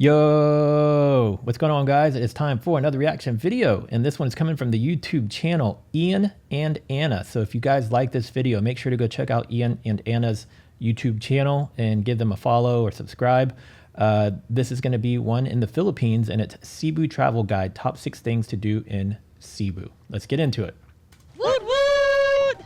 Yo, what's going on, guys? It's time for another reaction video, and this one is coming from the YouTube channel Ian and Anna. So if you guys like this video, make sure to go check out Ian and Anna's YouTube channel and give them a follow or subscribe. This is going to be one in the Philippines, and it's Cebu Travel Guide, top 6 things to do in Cebu. Let's get into it. Woot woot!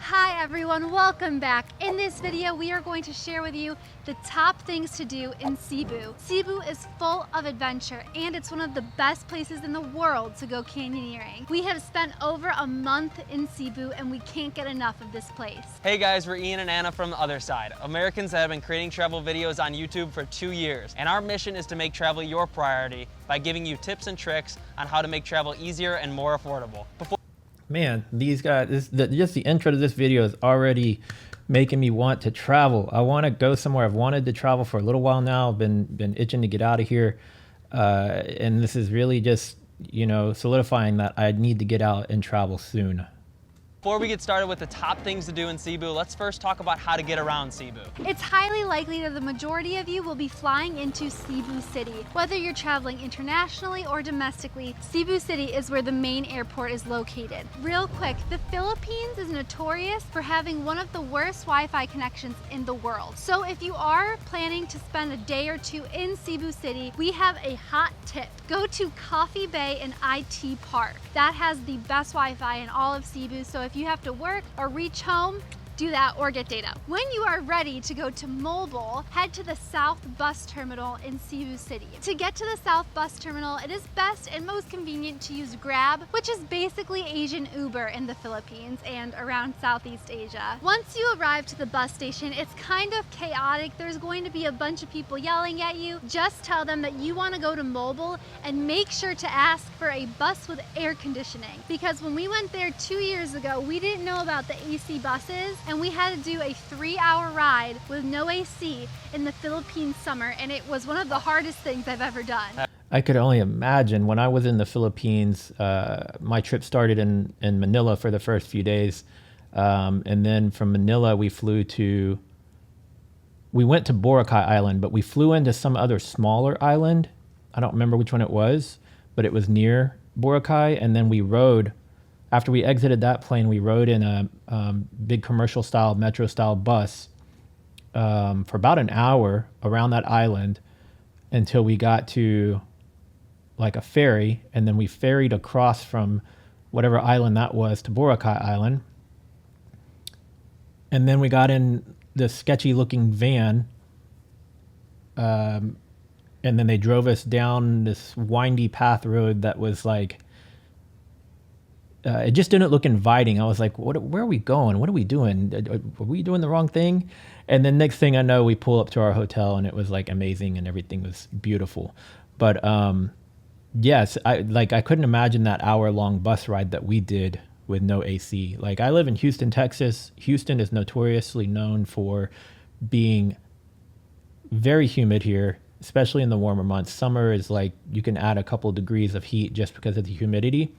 Hi everyone, welcome back. In this video, we are going to share with you the top things to do in Cebu. Cebu is full of adventure, and it's one of the best places in the world to go canyoneering. We have spent over a month in Cebu, and we can't get enough of this place. Hey guys, we're Ian and Anna from the other side. Americans that have been creating travel videos on YouTube for 2 years, and our mission is to make travel your priority by giving you tips and tricks on how to make travel easier and more affordable. Man, these guys, just the intro to this video is already making me want to travel. I want to go somewhere. I've wanted to travel for a little while now. I've been itching to get out of here. And this is really just, you know, solidifying that I need to get out and travel soon. Before we get started with the top things to do in Cebu, let's first talk about how to get around Cebu. It's highly likely that the majority of you will be flying into Cebu City. Whether you're traveling internationally or domestically, Cebu City is where the main airport is located. Real quick, the Philippines is notorious for having one of the worst Wi-Fi connections in the world. So if you are planning to spend a day or two in Cebu City, we have a hot tip. Go to Coffee Bay and IT Park. That has the best Wi-Fi in all of Cebu, so if you have to work or reach home, do that or get data. When you are ready to go to mobile, head to the South Bus Terminal in Cebu City. To get to the South Bus Terminal, it is best and most convenient to use Grab, which is basically Asian Uber in the Philippines and around Southeast Asia. Once you arrive to the bus station, it's kind of chaotic. There's going to be a bunch of people yelling at you. Just tell them that you want to go to mobile and make sure to ask for a bus with air conditioning. Because when we went there 2 years ago, we didn't know about the AC buses, and we had to do a 3-hour ride with no AC in the Philippines summer, and it was one of the hardest things I've ever done. I could only imagine when I was in the Philippines. My trip started in Manila for the first few days, and then from Manila we went to Boracay Island, but we flew into some other smaller island. I don't remember which one it was, but it was near Boracay, and then we rode. After we exited that plane, we rode in a big commercial style, metro style bus for about an hour around that island until we got to like a ferry, and then we ferried across from whatever island that was to Boracay Island. And then we got in this sketchy looking van, and then they drove us down this windy path road that was like, it just didn't look inviting. I was like, where are we going? What are we doing? Are we doing the wrong thing? And then next thing I know, we pull up to our hotel, and it was like amazing and everything was beautiful. But yes, I couldn't imagine that hour-long bus ride that we did with no AC. Like, I live in Houston, Texas. Houston is notoriously known for being very humid here, especially in the warmer months. Summer is like, you can add a couple degrees of heat just because of the humidity.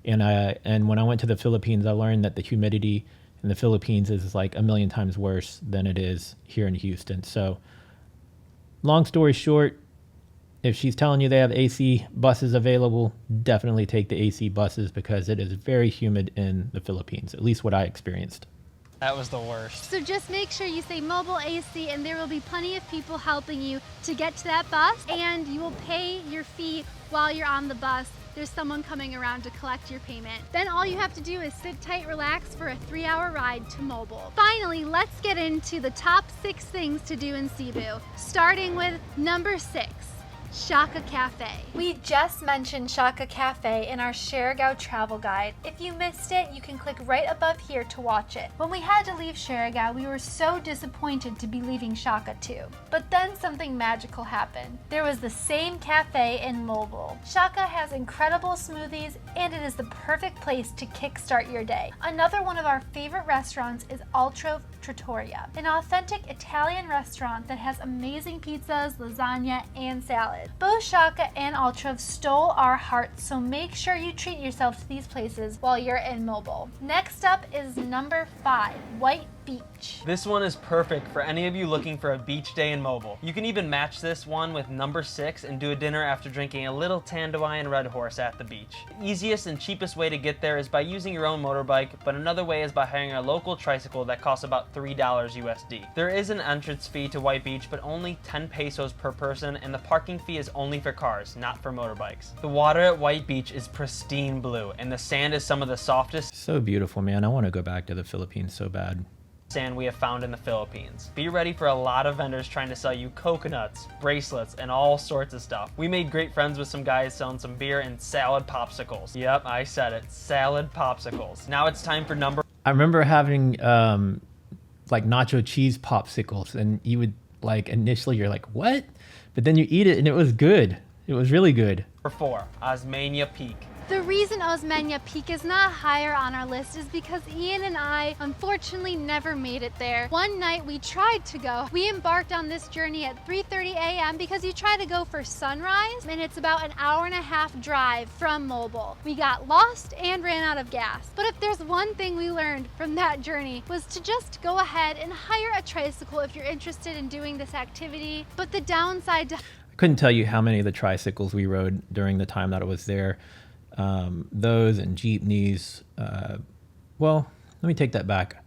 And when I went to the Philippines, I learned that the humidity in the Philippines is like 1,000,000 times worse than it is here in Houston. So long story short, if she's telling you they have AC buses available, definitely take the AC buses, because it is very humid in the Philippines, at least what I experienced. That was the worst. So just make sure you say mobile AC, and there will be plenty of people helping you to get to that bus, and you will pay your fee while you're on the bus. There's someone coming around to collect your payment. Then all you have to do is sit tight, relax for a 3-hour ride to mobile. Finally, let's get into the top 6 things to do in Cebu, starting with number 6. Shaka Cafe. We just mentioned Shaka Cafe in our Siargao travel guide. If you missed it, you can click right above here to watch it. When we had to leave Siargao, we were so disappointed to be leaving Shaka too. But then something magical happened. There was the same cafe in Mobile. Shaka has incredible smoothies, and it is the perfect place to kickstart your day. Another one of our favorite restaurants is Altrove Trattoria, an authentic Italian restaurant that has amazing pizzas, lasagna, and salad. Both Shaka and Altrove stole our hearts, so make sure you treat yourself to these places while you're in Mobile. Next up is number 5, White beach. This one is perfect for any of you looking for a beach day in Mobile. You can even match this one with number 6 and do a dinner after drinking a little Tanduay Red Horse at the beach. The easiest and cheapest way to get there is by using your own motorbike, but another way is by hiring a local tricycle that costs about $3 USD. There is an entrance fee to White Beach, but only 10 pesos per person, and the parking fee is only for cars, not for motorbikes. The water at White Beach is pristine blue, and the sand is some of the softest So beautiful, man. I want to go back to the Philippines so bad. sand we have found in the Philippines. Be ready for a lot of vendors trying to sell you coconuts, bracelets, and all sorts of stuff. We made great friends with some guys selling some beer and salad popsicles. Yep, I said it, salad popsicles. Now it's time for number I remember having like nacho cheese popsicles, and you would like initially you're like, what? But then you eat it and it was good. It was really good. 4, Osmania Peak. The reason Osmania Peak is not higher on our list is because Ian and I unfortunately never made it there. One night we tried to go. We embarked on this journey at 3:30 a.m. because you try to go for sunrise and it's about an hour and a half drive from Mobile. We got lost and ran out of gas. But if there's one thing we learned from that journey was to just go ahead and hire a tricycle if you're interested in doing this activity. But the downside to I couldn't tell you how many of the tricycles we rode during the time that I was there. Those and jeepneys. Well, let me take that back.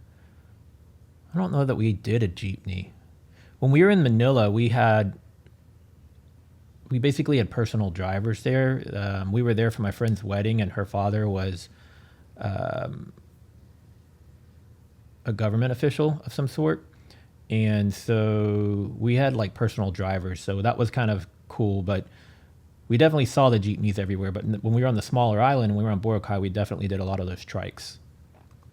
I don't know that we did a jeepney. When we were in Manila, we basically had personal drivers there. We were there for my friend's wedding, and her father was a government official of some sort. And so we had like personal drivers. So that was kind of cool, but we definitely saw the jeepneys everywhere. But when we were on the smaller island and we were on Boracay, we definitely did a lot of those trikes.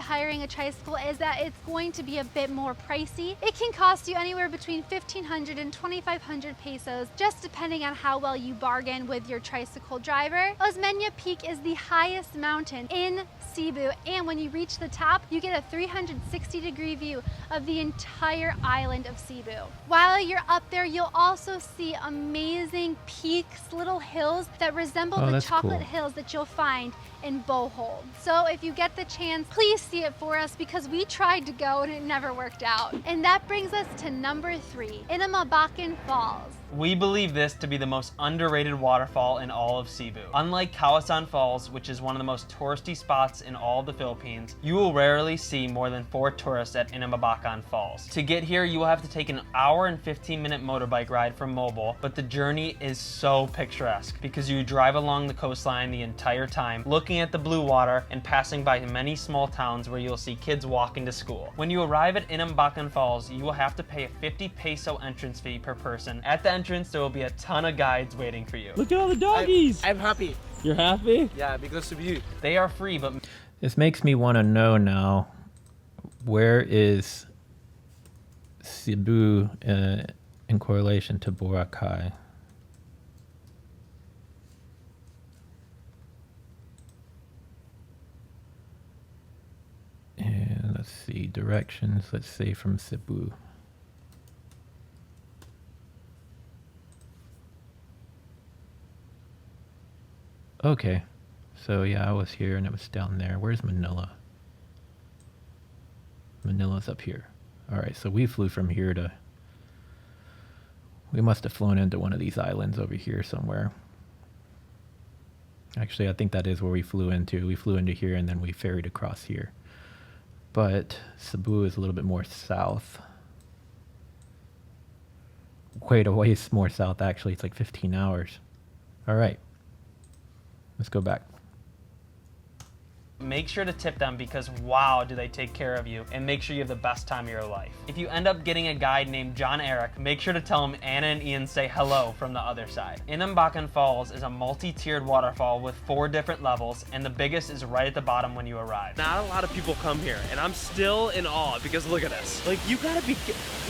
hiring a tricycle is that it's going to be a bit more pricey. It can cost you anywhere between 1,500 and 2,500 pesos, just depending on how well you bargain with your tricycle driver. Osmeña Peak is the highest mountain in Cebu, and when you reach the top, you get a 360-degree view of the entire island of Cebu. While you're up there, you'll also see amazing peaks, little hills that resemble the chocolate hills that you'll find in Bohol. So if you get the chance, please see it for us, because we tried to go and it never worked out. And that brings us to number 3, Inamabacan Falls. We believe this to be the most underrated waterfall in all of Cebu. Unlike Kawasan Falls, which is one of the most touristy spots in all of the Philippines, you will rarely see more than 4 tourists at Inamabacan Falls. To get here, you will have to take an hour and 15-minute motorbike ride from Mobile, but the journey is so picturesque because you drive along the coastline the entire time, looking at the blue water and passing by many small towns where you'll see kids walking to school. When you arrive at Inamabacan Falls, you will have to pay a 50 peso entrance fee per person. At the entrance, there will be a ton of guides waiting for you. Look at all the doggies. I'm happy. You're happy? Yeah, because of you. They are free, but This makes me want to know now, where is Cebu in correlation to Boracay? And let's see, directions, let's say from Cebu. Okay, so yeah, I was here and it was down there. Where's Manila? Manila's up here. All right, so we flew from here to, we must have flown into one of these islands over here somewhere. Actually, I think that is where we flew into. We flew into here and then we ferried across here. But Cebu is a little bit more south. Wait, a ways more south, actually. It's like 15 hours. All right. Let's go back. make sure to tip them, because wow, do they take care of you, and make sure you have the best time of your life. If you end up getting a guide named John Eric, make sure to tell him Anna and Ian say hello from the other side. Inambakan Falls is a multi-tiered waterfall with 4 different levels, and the biggest is right at the bottom when you arrive. Not a lot of people come here, and I'm still in awe because look at this. Like, you gotta be,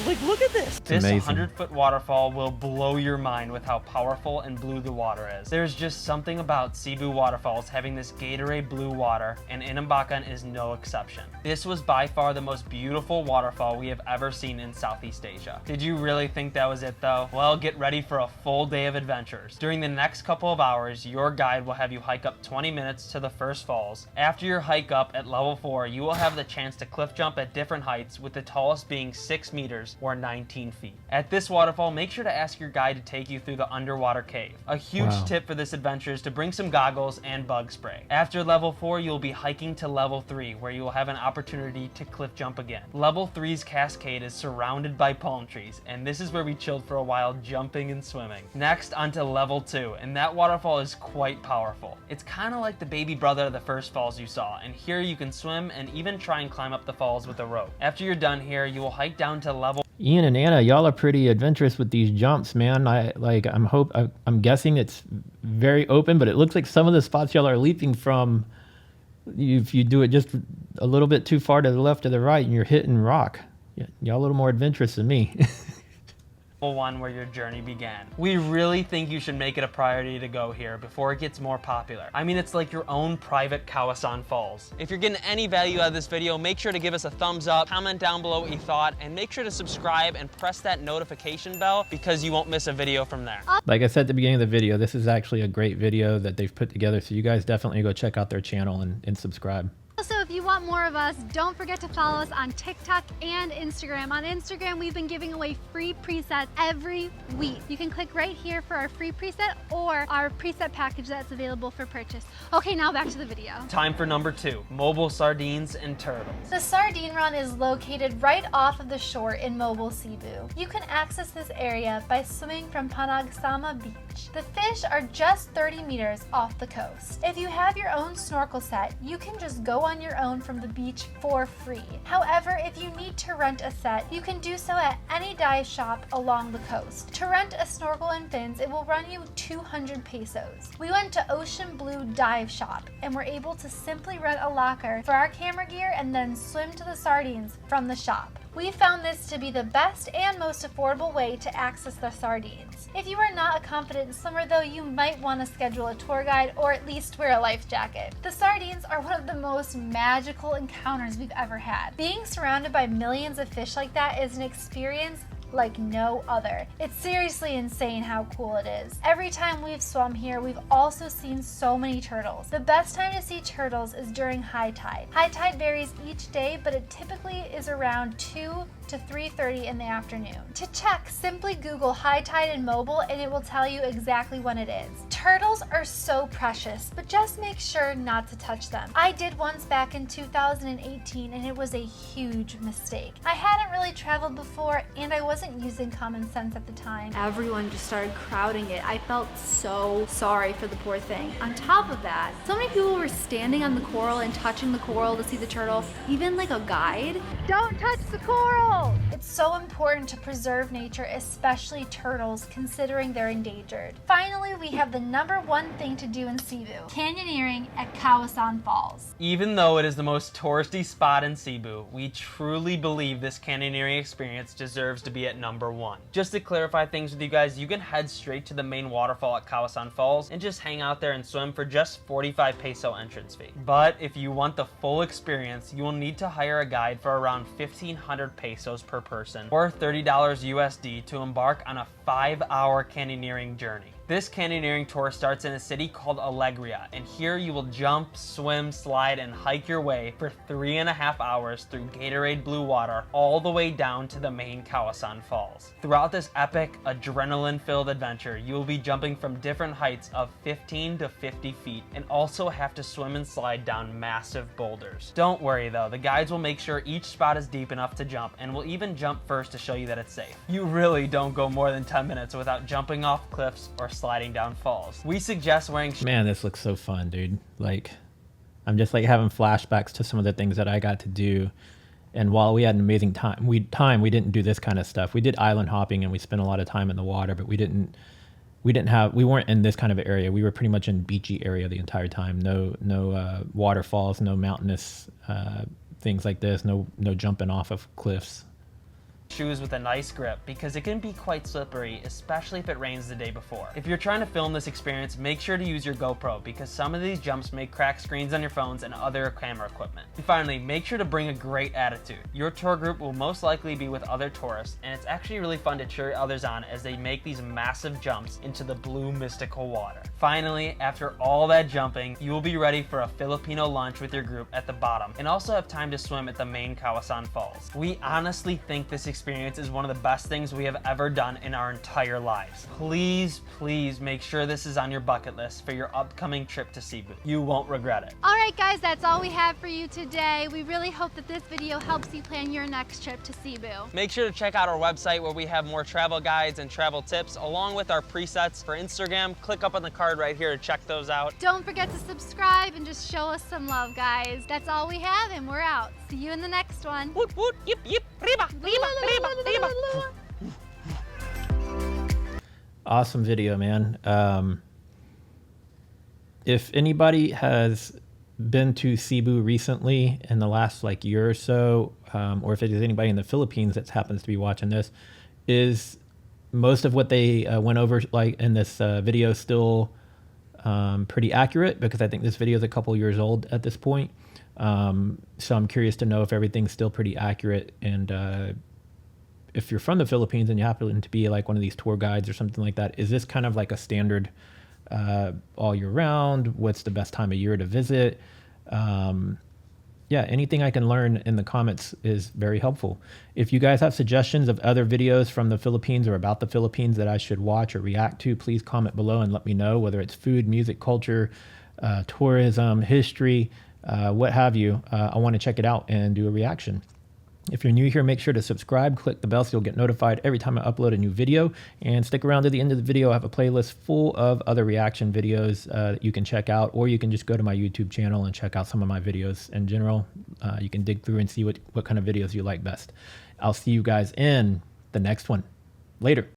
like, look at this. This amazing. 100-foot waterfall will blow your mind with how powerful and blue the water is. There's just something about Cebu waterfalls having this Gatorade blue water and Inambakan is no exception. This was by far the most beautiful waterfall we have ever seen in Southeast Asia. Did you really think that was it though? Well, get ready for a full day of adventures. During the next couple of hours, your guide will have you hike up 20 minutes to the first falls. After your hike up at level 4, you will have the chance to cliff jump at different heights, with the tallest being 6 meters or 19 feet. At this waterfall, make sure to ask your guide to take you through the underwater cave. A huge tip for this adventure is to bring some goggles and bug spray. After level 4, you'll be hiking to level 3, where you will have an opportunity to cliff jump again. Level 3's cascade is surrounded by palm trees, and this is where we chilled for a while, jumping and swimming. Next, onto level 2, and that waterfall is quite powerful. It's kind of like the baby brother of the first falls you saw, and here you can swim and even try and climb up the falls with a rope. After you're done here, you will hike down to level... Ian and Anna, y'all are pretty adventurous with these jumps, man. I'm guessing it's very open, but it looks like some of the spots y'all are leaping from, if you do it just a little bit too far to the left or the right, and you're hitting rock. Y'all a little more adventurous than me. 1 where your journey began. We really think you should make it a priority to go here before it gets more popular. I mean, it's like your own private Kawasan Falls. If you're getting any value out of this video, make sure to give us a thumbs up, comment down below what you thought, and make sure to subscribe and press that notification bell because you won't miss a video from there. Like I said at the beginning of the video, this is actually a great video that they've put together, so you guys definitely go check out their channel and subscribe. Also, if you want more of us, don't forget to follow us on TikTok and Instagram. On Instagram, we've been giving away free presets every week. You can click right here for our free preset or our preset package that's available for purchase. Okay, now back to the video. Time for number 2, mobile sardines and turtles. The sardine run is located right off of the shore in Mobile, Cebu. You can access this area by swimming from Panagsama Beach. The fish are just 30 meters off the coast. If you have your own snorkel set, you can just go on your own from the beach for free. However, if you need to rent a set, you can do so at any dive shop along the coast. To rent a snorkel and fins, it will run you 200 pesos. We went to Ocean Blue Dive Shop and were able to simply rent a locker for our camera gear and then swim to the sardines from the shop. We found this to be the best and most affordable way to access the sardines. If you are not a confident swimmer though, you might want to schedule a tour guide or at least wear a life jacket. The sardines are one of the most magical encounters we've ever had. Being surrounded by millions of fish like that is an experience like no other. It's seriously insane how cool it is. Every time we've swum here, we've also seen so many turtles. The best time to see turtles is during high tide. High tide varies each day, but it typically is around 2 to 3:30 in the afternoon. To check, simply Google high tide in Mobile and it will tell you exactly when it is. Turtles are so precious, but just make sure not to touch them. I did once back in 2018 and it was a huge mistake. I hadn't really traveled before and I wasn't using common sense at the time. Everyone just started crowding it. I felt so sorry for the poor thing. On top of that, so many people were standing on the coral and touching the coral to see the turtle, even like a guide. Don't touch the coral! It's so important to preserve nature, especially turtles, considering they're endangered. Finally, we have the #1 thing to do in Cebu, canyoneering at Kawasan Falls. Even though it is the most touristy spot in Cebu, we truly believe this canyoneering experience deserves to be at #1. Just to clarify things with you guys, you can head straight to the main waterfall at Kawasan Falls and just hang out there and swim for just 45 peso entrance fee. But if you want the full experience, you will need to hire a guide for around 1,500 pesos per person or $30 USD to embark on a 5-hour canyoneering journey. This canyoneering tour starts in a city called Alegria, and here you will jump, swim, slide, and hike your way for 3.5 hours through Gatorade blue water all the way down to the main Kawasan Falls. Throughout this epic, adrenaline-filled adventure, you will be jumping from different heights of 15 to 50 feet and also have to swim and slide down massive boulders. Don't worry though, the guides will make sure each spot is deep enough to jump and will even jump first to show you that it's safe. You really don't go more than 10 minutes without jumping off cliffs or sliding down falls. We suggest wearing... Man, this looks so fun, dude. Like, I'm just like having flashbacks to some of the things that I got to do. And while we had an amazing time, we didn't do this kind of stuff. We did island hopping and we spent a lot of time in the water, but we weren't in this kind of area. We were pretty much in beachy area the entire time. No waterfalls, no mountainous things like this, no jumping off of cliffs. shoes with a nice grip because it can be quite slippery, especially if it rains the day before. If you're trying to film this experience, make sure to use your GoPro because some of these jumps may crack screens on your phones and other camera equipment. And finally, make sure to bring a great attitude. Your tour group will most likely be with other tourists, and it's actually really fun to cheer others on as they make these massive jumps into the blue mystical water. Finally, after all that jumping, you will be ready for a Filipino lunch with your group at the bottom and also have time to swim at the main Kawasan Falls. We honestly think this experience is one of the best things we have ever done in our entire lives. Please, please make sure this is on your bucket list for your upcoming trip to Cebu. You won't regret it. All right, guys, that's all we have for you today. We really hope that this video helps you plan your next trip to Cebu. Make sure to check out our website where we have more travel guides and travel tips along with our presets for Instagram. Click up on the card right here to check those out. Don't forget to subscribe and just show us some love, guys. That's all we have, and we're out. See you in the next one. Woot woot, yip yip, riba, riba, riba, riba. Awesome video, man. If anybody has been to Cebu recently in the last like year or so, or if there's anybody in the Philippines that happens to be watching this, is most of what they went over like in this video still pretty accurate? Because I think this video is a couple years old at this point. So I'm curious to know if everything's still pretty accurate, and if you're from the Philippines and you happen to be like one of these tour guides or something like that, is this kind of like a standard all year round? What's the best time of year to visit? Yeah, anything I can learn in the comments is very helpful. If you guys have suggestions of other videos from the Philippines or about the Philippines that I should watch or react to, please comment below and let me know, whether it's food, music, culture, tourism, history, what have you. I want to check it out and do a reaction. If you're new here, make sure to subscribe, click the bell so you'll get notified every time I upload a new video, and stick around to the end of the video. I have a playlist full of other reaction videos that you can check out, or you can just go to my YouTube channel and check out some of my videos in general. You can dig through and see what kind of videos you like best. I'll see you guys in the next one. Later.